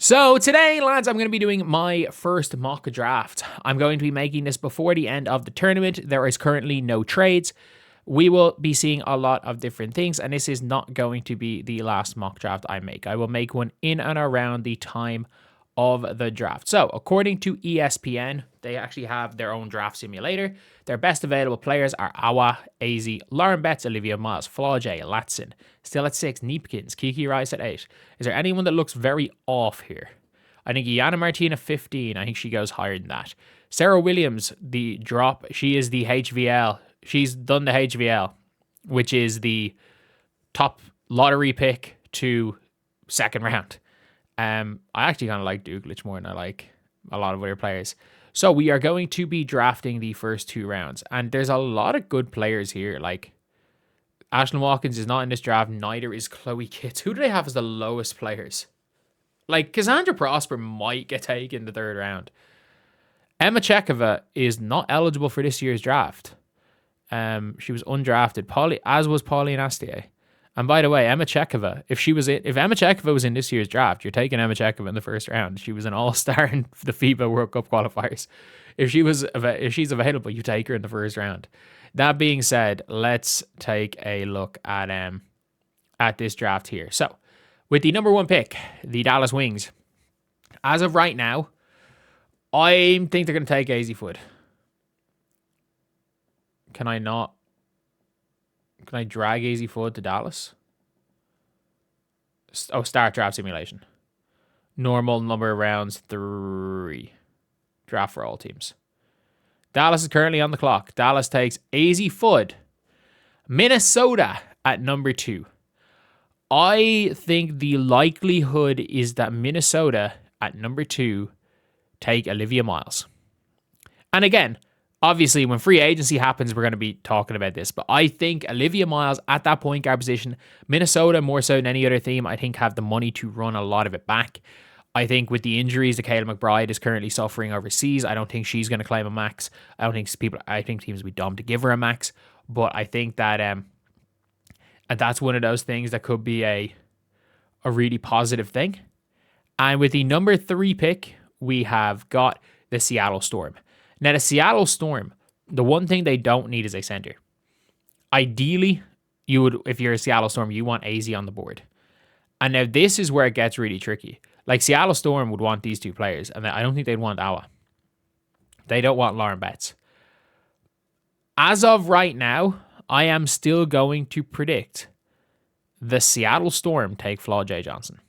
So today, lads, I'm going to be doing my first mock draft. I'm going to be making this before the end of the tournament. There is currently no trades. We will be seeing a lot of different things, and this is not going to be the last mock draft I make. I will make one in and around the time of the draft. So, according to ESPN, they actually have their own draft simulator. Their best available players are Awa, AZ, Lauren Betts, Olivia Miles, Flaujae, Latson, still at 6, Neepkins, Kiki Rice at 8. Is there anyone that looks very off here? I think Yana Martina 15. I think she goes higher than that. Sarah Williams, the drop. She is the HVL. She's done the HVL, which is the top lottery pick to second round. I actually kind of like Dukelich more than I like a lot of other players. So we are going to be drafting the first 2 rounds. And there's a lot of good players here. Like, Ashlyn Watkins is not in this draft. Neither is Chloe Kitts. Who do they have as the lowest players? Like, Cassandra Prosper might get taken in the 3rd round. Emma Chekova is not eligible for this year's draft. She was undrafted, as was Pauline Astier. And by the way, Emma Chekova, if Emma Chekova was in this year's draft, you're taking Emma Chekova in the 1st round. She was an all-star in the FIBA World Cup qualifiers. If she's available, you take her in the 1st round. That being said, let's take a look at this draft here. So, with the number 1 pick, the Dallas Wings, as of right now, I think they're going to take AZ Foot. Can I drag AZ Foot to Dallas? Oh, start draft simulation. Normal number of rounds, 3. Draft for all teams. Dallas is currently on the clock. Dallas takes AZ Foot. Minnesota at number 2. I think the likelihood is that Minnesota at number 2 take Olivia Miles. And again, obviously, when free agency happens, we're going to be talking about this. But I think Olivia Miles at that point guard position, Minnesota more so than any other team, I think have the money to run a lot of it back. I think with the injuries that Kayla McBride is currently suffering overseas, I don't think she's going to claim a max. I think teams will be dumb to give her a max. But I think that and that's one of those things that could be a really positive thing. And with the number 3 pick, we have got the Seattle Storm. Now, the Seattle Storm, the one thing they don't need is a center. Ideally, if you're a Seattle Storm, you want AZ on the board. And now this is where it gets really tricky. Like, Seattle Storm would want these 2 players, and I don't think they'd want Awa. They don't want Lauren Betts. As of right now, I am still going to predict the Seattle Storm take Flaujae Johnson.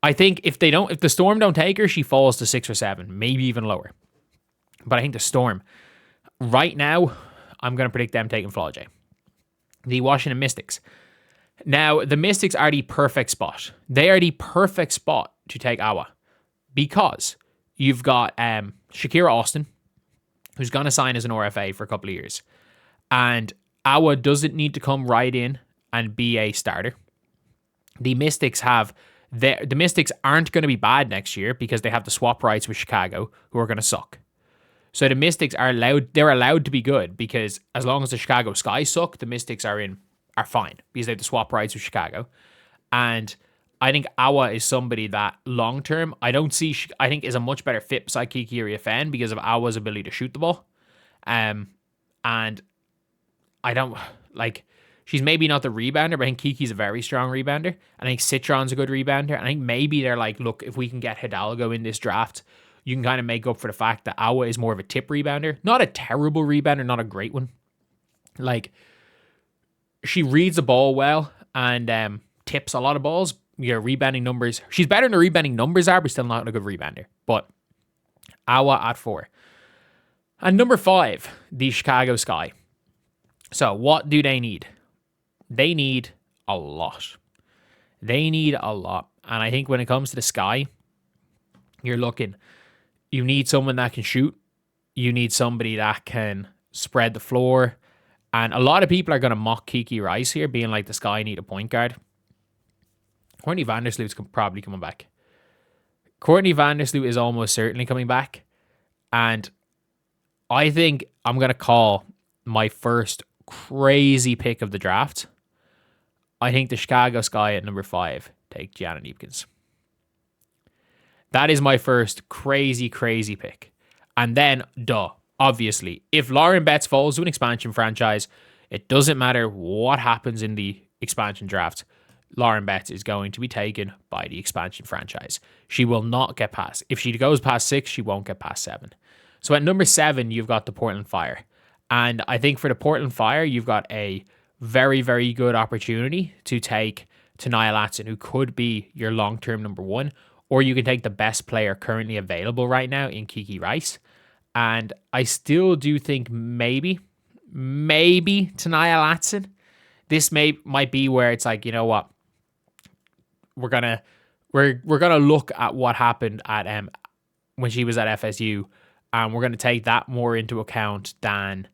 I think if the Storm don't take her, she falls to 6 or 7, maybe even lower. But I think the Storm, right now, I'm going to predict them taking Flaujae. The Washington Mystics. Now, the Mystics are the perfect spot. They are the perfect spot to take Awa. Because you've got Shakira Austin, who's going to sign as an RFA for a couple of years. And Awa doesn't need to come right in and be a starter. The Mystics the Mystics aren't going to be bad next year because they have the swap rights with Chicago, who are going to suck. So the Mystics are allowed to be good because as long as the Chicago Sky suck, the Mystics are fine because they have the swap rights with Chicago. And I think Awa is somebody that long term, I think is a much better fit beside Kiki Iriafen because of Awa's ability to shoot the ball. And I don't like. She's maybe not the rebounder, but I think Kiki's a very strong rebounder. I think Citron's a good rebounder. And I think maybe they're like, look, if we can get Hidalgo in this draft, you can kind of make up for the fact that Awa is more of a tip rebounder. Not a terrible rebounder, not a great one. Like, she reads the ball well and tips a lot of balls. Your rebounding numbers, she's better than the rebounding numbers are, but still not a good rebounder. But Awa at 4. And number 5, the Chicago Sky. So what do they need? They need a lot. And I think when it comes to the Sky, you need someone that can shoot. You need somebody that can spread the floor. And a lot of people are going to mock Kiki Rice here, being like the Sky need a point guard. Courtney Vandersloot's probably coming back. Courtney Vandersloot is almost certainly coming back. And I think I'm going to call my first crazy pick of the draft. I think the Chicago Sky at number 5 take Gianna Neepkins. That is my first crazy, crazy pick. And then, obviously, if Lauren Betts falls to an expansion franchise, it doesn't matter what happens in the expansion draft. Lauren Betts is going to be taken by the expansion franchise. She will not get past. If she goes past 6, she won't get past 7. So at number 7, you've got the Portland Fire. And I think for the Portland Fire, you've got a very, very good opportunity to take Tania Latson, who could be your long-term number 1, or you can take the best player currently available right now in Kiki Rice. And I still do think maybe Tania Latson. This might be where it's like, you know what? We're gonna look at what happened at when she was at FSU, and we're gonna take that more into account than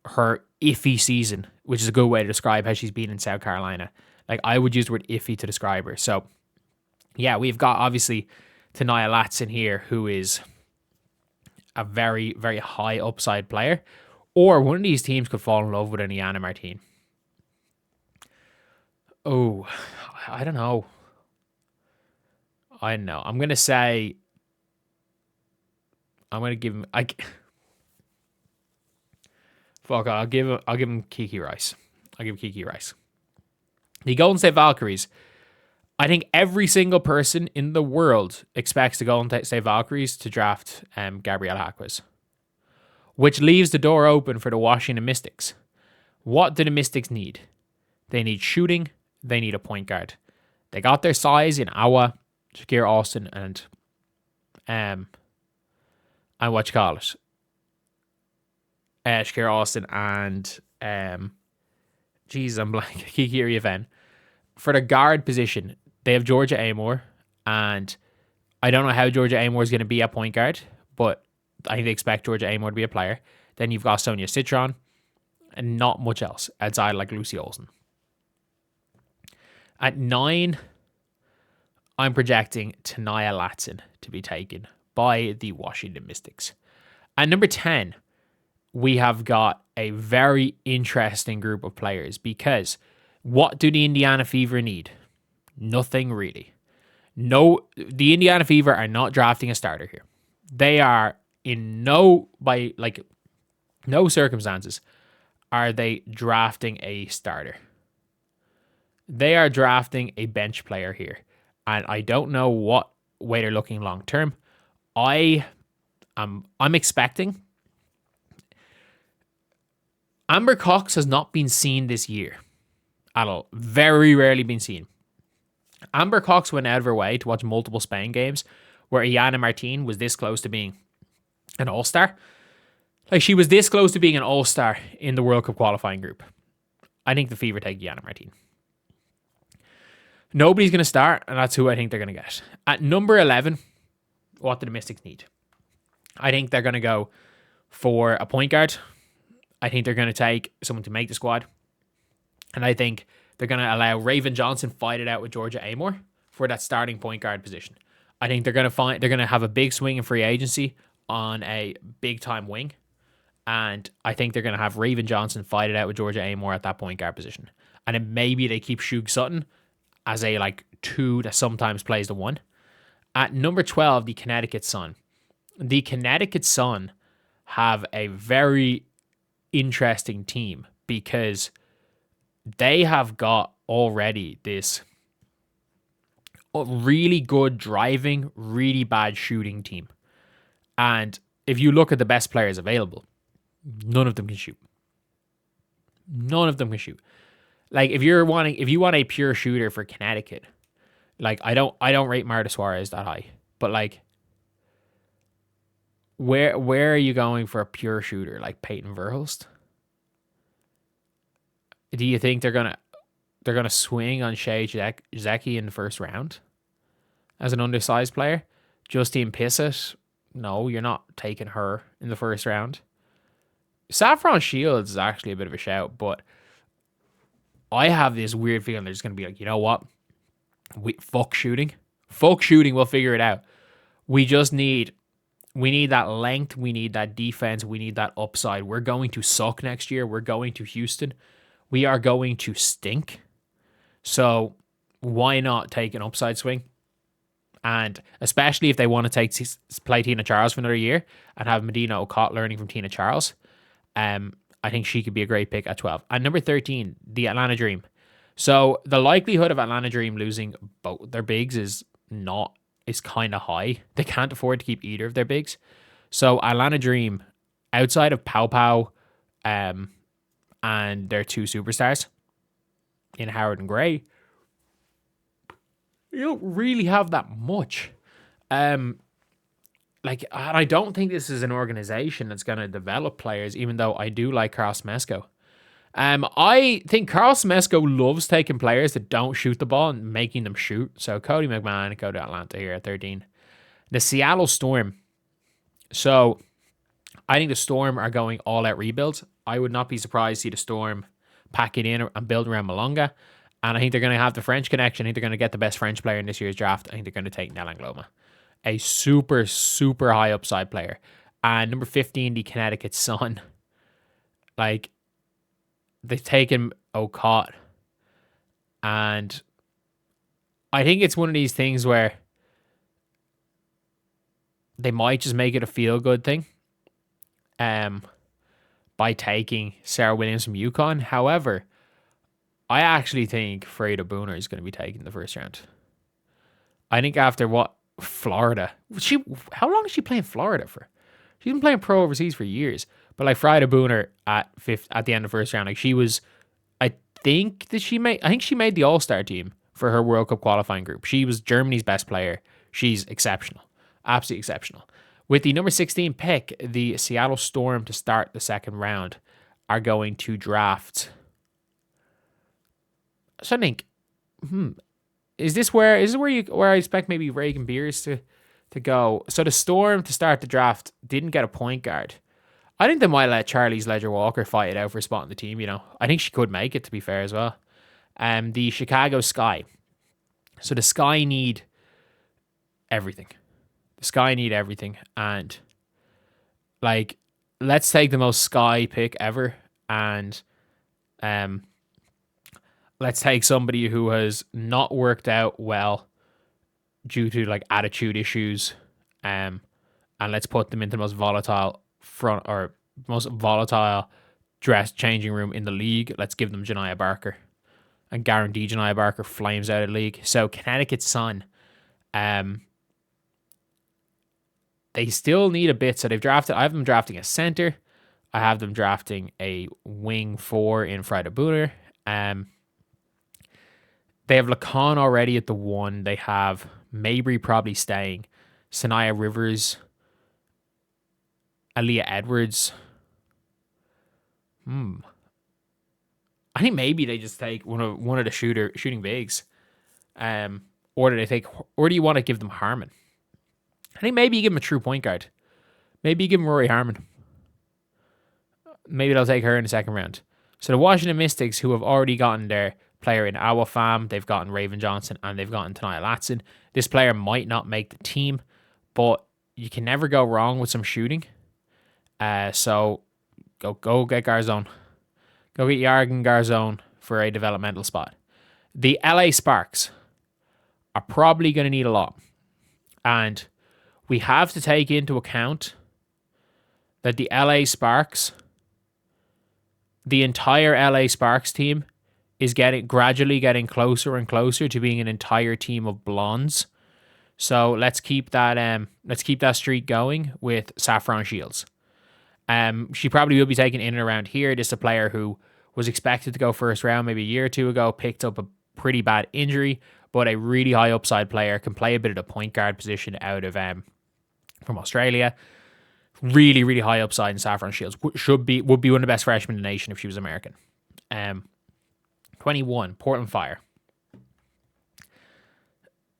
her iffy season, which is a good way to describe how she's been in South Carolina. Like, I would use the word iffy to describe her. So yeah, we've got obviously Tania Latson here, who is a very, very high upside player, or one of these teams could fall in love with an Iana Martine. Oh, I don't know. I'm gonna say. I'm gonna give him. Fuck. I'll give him Kiki Rice. I'll give Kiki Rice. The Golden State Valkyries. I think every single person in the world expects the Golden State Valkyries to draft Gabrielle Jaquez, which leaves the door open for the Washington Mystics. What do the Mystics need? They need shooting. They need a point guard. They got their size in Awa, Shakira Austin, and what you call it? Shakira Austin and I'm blank. Kiki Riven. For the guard position, they have Georgia Amore, and I don't know how Georgia Amore is going to be at point guard, but I think they expect Georgia Amore to be a player. Then you've got Sonia Citron, and not much else outside like Lucy Olsen. At 9, I'm projecting Tania Latson to be taken by the Washington Mystics. At number 10, we have got a very interesting group of players, because what do the Indiana Fever need? Nothing really. No, the Indiana Fever are not drafting a starter here. They are in no circumstances are they drafting a starter. They are drafting a bench player here. And I don't know what way they're looking long term. I'm expecting. Amber Cox has not been seen this year at all. Very rarely been seen. Amber Cox went out of her way to watch multiple Spain games where Iana Martine was this close to being an all-star. Like, she was this close to being an all-star in the World Cup qualifying group. I think the Fever take Iana Martine. Nobody's going to start, and that's who I think they're going to get. At number 11, what do the Mystics need? I think they're going to go for a point guard. I think they're going to take someone to make the squad. And I think they're going to allow Raven Johnson fight it out with Georgia Amore for that starting point guard position. I think they're going to have a big swing in free agency on a big time wing. And I think they're going to have Raven Johnson fight it out with Georgia Amore at that point guard position. And then maybe they keep Shug Sutton as a 2 that sometimes plays the 1. At number 12, the Connecticut Sun. The Connecticut Sun have a very interesting team because they have got already this really good driving, really bad shooting team. And if you look at the best players available, none of them can shoot. None of them can shoot. Like, if you want a pure shooter for Connecticut, like, I don't rate Marta Suarez that high, but like, where are you going for a pure shooter like Peyton Verhulst? Do you think they're gonna swing on Shea Zeki in the first round as an undersized player? Justine Pissett? No, you're not taking her in the first round. Saffron Shields is actually a bit of a shout, but I have this weird feeling they're just going to be like, you know what? Fuck shooting. Fuck shooting, we'll figure it out. We need that length, we need that defense, we need that upside. We're going to suck next year. We're going to Houston. We are going to stink. So why not take an upside swing? And especially if they want to play Tina Charles for another year and have Medina O'Cott learning from Tina Charles, I think she could be a great pick at 12. And number 13, the Atlanta Dream. So the likelihood of Atlanta Dream losing both their bigs is kind of high. They can't afford to keep either of their bigs. So Atlanta Dream, outside of Pow Pow, and their two superstars in Howard and Gray, you don't really have that much. And I don't think this is an organization that's going to develop players, even though I do like Carl Smesco. I think Carl Smesco loves taking players that don't shoot the ball and making them shoot. So Cody McMahon, go to Atlanta here at 13. The Seattle Storm. So I think the Storm are going all out rebuilds. I would not be surprised to see the Storm pack it in and build around Malonga. And I think they're going to have the French connection. I think they're going to get the best French player in this year's draft. I think they're going to take Nell Angloma, a super, super high upside player. And number 15, the Connecticut Sun. They've taken O'Cott. And I think it's one of these things where they might just make it a feel-good thing by taking Sarah Williams from UConn. However, I actually think Freda Booner is going to be taken in the first round. I think after Florida. How long is she playing Florida for? She's been playing pro overseas for years. But Freda Booner at the end of the first round, she was, I think she made the All-Star team for her World Cup qualifying group. She was Germany's best player. She's exceptional. Absolutely exceptional. With the number 16 pick, the Seattle Storm to start the second round are going to draft. So I think, is this where I expect maybe Reagan Beers to go? So the Storm to start the draft didn't get a point guard. I think they might let Charlize Ledger Walker fight it out for a spot in the team. I think she could make it, to be fair as well. The Chicago Sky. So the Sky need everything. And let's take the most Sky pick ever, and let's take somebody who has not worked out well due to attitude issues, and let's put them into the most volatile dress changing room in the league. Let's give them Janiah Barker and guarantee Janiah Barker flames out of the league. So Connecticut Sun, they still need a bit. So I have them drafting a center. I have them drafting a wing 4 in Freda Booner. They have Lacan already at the 1. They have Mabry probably staying. Sanaya Rivers. Aaliyah Edwards. I think maybe they just take one of the shooting bigs. Or do you want to give them Harmon? I think maybe you give him a true point guard. Maybe you give him Rory Harmon. Maybe they'll take her in the second round. So the Washington Mystics, who have already gotten their player in Awa Pham, they've gotten Raven Johnson, and they've gotten Tania Latson. This player might not make the team, but you can never go wrong with some shooting. So go get Garzone. Go get Yargan Garzone for a developmental spot. The LA Sparks are probably going to need a lot. And we have to take into account that the entire LA Sparks team is gradually getting closer and closer to being an entire team of blondes. So let's keep that streak going with Saffron Shields. She probably will be taken in and around here. This is a player who was expected to go first round maybe a year or two ago, picked up a pretty bad injury, but a really high upside player, can play a bit of the point guard position out of from Australia. Really, really high upside in Saffron Shields. Would be one of the best freshmen in the nation if she was American. 21, Portland Fire.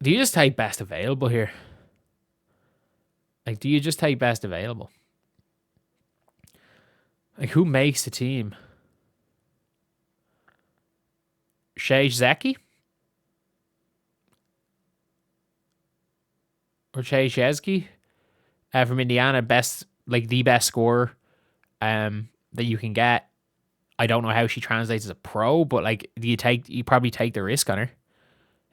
Do you just take best available here? Do you just take best available? Who makes the team? Shea Zeki? Or Shea Shezky? From Indiana, the best scorer that you can get. I don't know how she translates as a pro, but you probably take the risk on her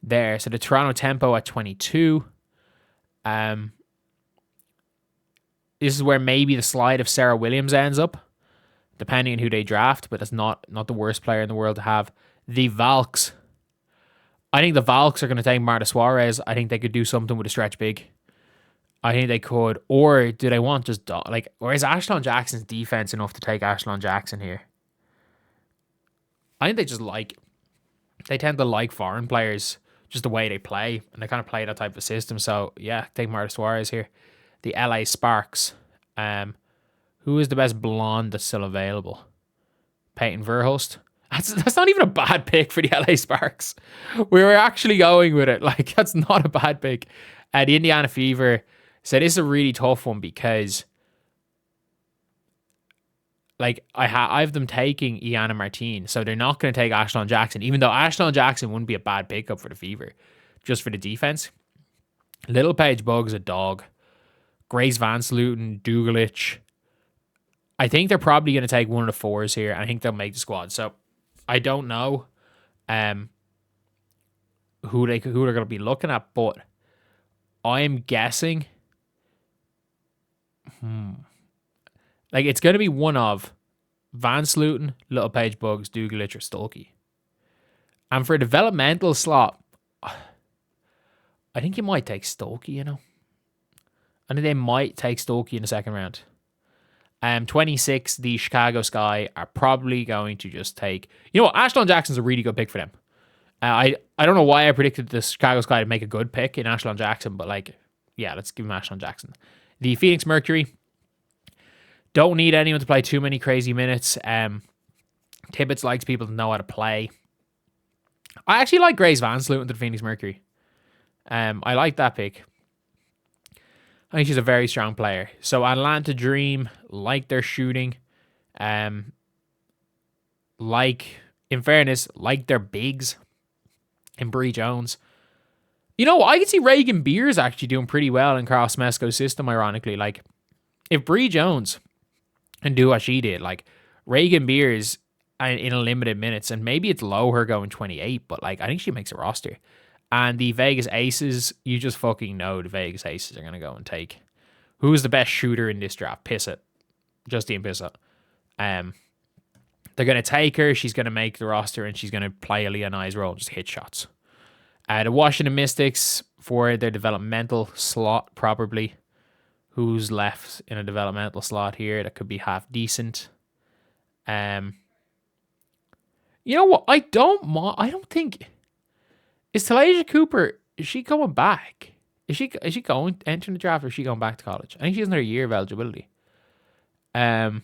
there. So the Toronto Tempo at 22. Um, this is where maybe the slide of Sarah Williams ends up, depending on who they draft, but that's not the worst player in the world to have. The Valks. I think the Valks are going to take Marta Suarez. I think they could do something with a stretch big. I think they could. Or do they want just, like, or is Ashlon Jackson's defense enough to take Ashlon Jackson here? I think they tend to like foreign players, just the way they play, and they kind of play that type of system. So, yeah, take Marta Suarez here. The LA Sparks. Who is the best blonde that's still available? Peyton Verhulst. That's not even a bad pick for the LA Sparks. We were actually going with it. Like, that's not a bad pick. The Indiana Fever. So this is a really tough one because, like, I have them taking Iana Martin. So they're not going to take Ashlon Jackson, even though Ashlon Jackson wouldn't be a bad pickup for the Fever, just for the defense. Little Paige Bug's a dog. Grace Vansluiten, Dugalich. I think they're probably going to take one of the fours here. I think they'll make the squad. So I don't know who they're going to be looking at, but I'm guessing like it's going to be one of Vansluiten, Little Paige Bugs, Dugalich, or Stulkey. And for a developmental slot, I think you might take Stulkey, you know. I think they might take Stulkey in the second round. 26, the Chicago Sky are probably going to just take... You know what? Ashlon Jackson's a really good pick for them. I don't know why I predicted the Chicago Sky to make a good pick in Ashlon Jackson, but, like, yeah, let's give him Ashlon Jackson. The Phoenix Mercury don't need anyone to play too many crazy minutes. Tibbetts likes people to know how to play. I actually like Grace Vansluiten to the Phoenix Mercury. I like that pick. I think she's a very strong player. So Atlanta Dream, like their shooting. Like, in fairness, like their bigs in Bree Jones. You know, I could see Reagan Beers actually doing pretty well in Carl Smesco's system, ironically. Like, if Bree Jones can do what she did, like, Reagan Beers in a limited minutes, and maybe it's low her going 28, but, like, I think she makes a roster. And the Vegas Aces, you just fucking know the Vegas Aces are going to go and take. Who's the best shooter in this draft? Pissett. Justine Pissett. They're going to take her. She's going to make the roster, and she's going to play a Leonise role, just hit shots. The Washington Mystics for their developmental slot, probably. Who's left in a developmental slot here that could be half decent? You know what? I don't think... Is Talasia Cooper, is she coming back? Is she going entering the draft, or is she going back to college? I think she has another year of eligibility. Layla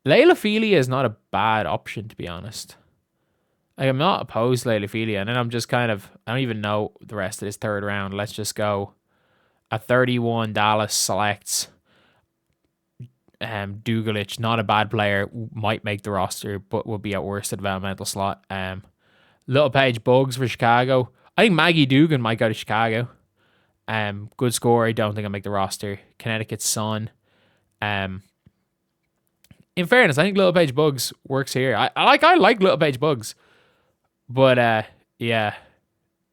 Felia is not a bad option, to be honest. Like, I'm not opposed to Layla Felia, and then I'm just kind of, I don't even know the rest of this third round. Let's just go. A 31 Dallas selects Dugalich, not a bad player, might make the roster, but will be at worst a developmental slot. Little Paige Bugs for Chicago. I think Maggie Dugan might go to Chicago. Good scorer. I don't think I'll make the roster. Connecticut Sun. In fairness, I think Little Paige Bugs works here. I like Little Paige Bugs. But yeah.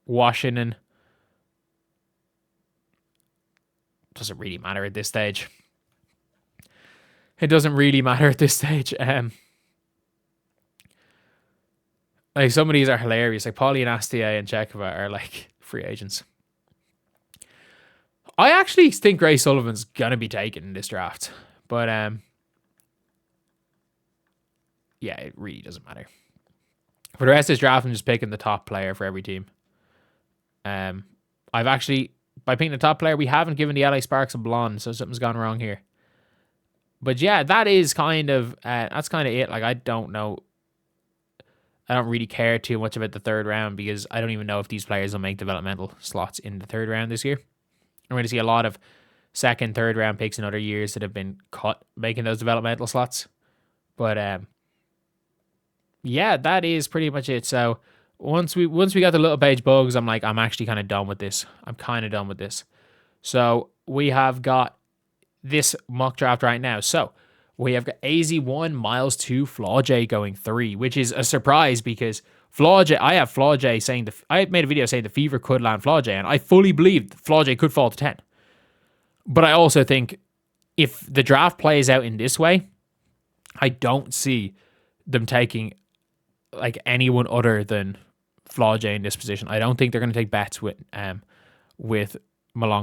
Washington. Doesn't really matter at this stage. It doesn't really matter at this stage. Like, some of these are hilarious. Like, Pauline Astier and Chekova are, like, free agents. I actually think Grace Sullivan's going to be taken in this draft. But, yeah, it really doesn't matter. For the rest of this draft, I'm just picking the top player for every team. I've actually, by picking the top player, we haven't given the LA Sparks a blonde, so something's gone wrong here. But, yeah, that is kind of, that's kind of it. Like, I don't know. I don't really care too much about the third round because I don't even know if these players will make developmental slots in the third round this year. I'm going to see a lot of second, third round picks in other years that have been cut making those developmental slots. But yeah, that is pretty much it. So once we got the Little Paige Bugs, I'm actually kind of done with this. I'm kind of done with this. So we have got this mock draft right now. So we have got AZ1, Miles 2, Flaw J going 3, which is a surprise because Flaujae, I have Flaujae saying I made a video saying the Fever could land Flaujae, and I fully believe Flaujae could fall to 10. But I also think if the draft plays out in this way, I don't see them taking like anyone other than Flaujae in this position. I don't think they're going to take bets with Malonga.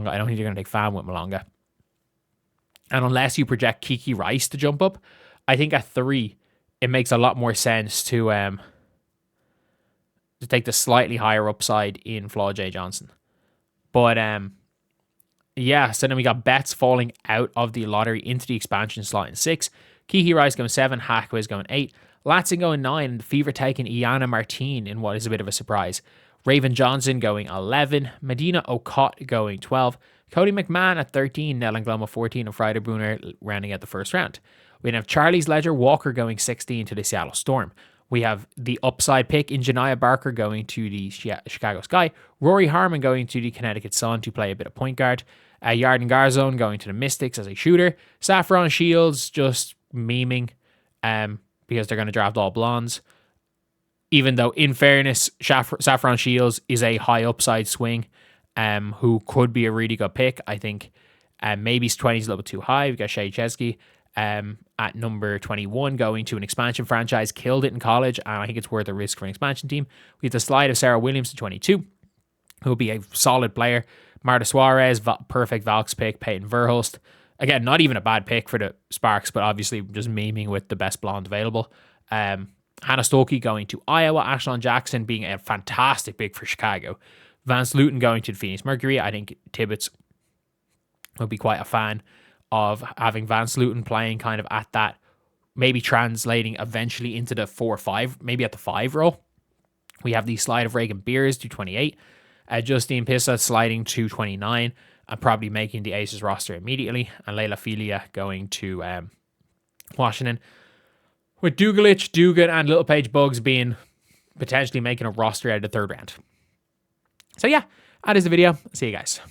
I don't think they're going to take Fam with Malonga. And unless you project Kiki Rice to jump up, I think at 3, it makes a lot more sense to take the slightly higher upside in Flaujae Johnson. But yeah, so then we got bets falling out of the lottery into the expansion slot in 6. Kiki Rice going 7, Hackways going 8, Latson going 9, and the Fever taking Iana Martine in what is a bit of a surprise. Raven Johnson going 11, Medina Okot going 12, Cody McMahon at 13, Nellen Gloma 14, and Friday Brunner rounding out the first round. We have Charlie's Ledger Walker going 16 to the Seattle Storm. We have the upside pick in Janiyah Barker going to the Chicago Sky. Rory Harmon going to the Connecticut Sun to play a bit of point guard. Yarden Garzone going to the Mystics as a shooter. Saffron Shields just memeing because they're going to draft all blondes. Even though, in fairness, Saffron Shields is a high upside swing who could be a really good pick. I think maybe 20 is a little bit too high. We've got Shea Chesky at number 21 going to an expansion franchise. Killed it in college, and I think it's worth a risk for an expansion team. We have the slide of Sarah Williams to 22, who will be a solid player. Marta Suarez, perfect Valks pick. Peyton Verhulst. Again, not even a bad pick for the Sparks, but obviously just memeing with the best blonde available. Hannah Stokey going to Iowa. Ashlon Jackson being a fantastic pick for Chicago. Vance Luton going to the Phoenix Mercury. I think Tibbetts will be quite a fan of having Vance Luton playing kind of at that, maybe translating eventually into the 4-5, maybe at the 5 role. We have the slide of Reagan Beers to 28. Justine Pissa sliding to 29 and probably making the Aces roster immediately. And Layla Filia going to Washington. With Dugalich, Dugan, and Little Page Bugs being potentially making a roster out of the 3rd round. So yeah, that is the video. See you guys.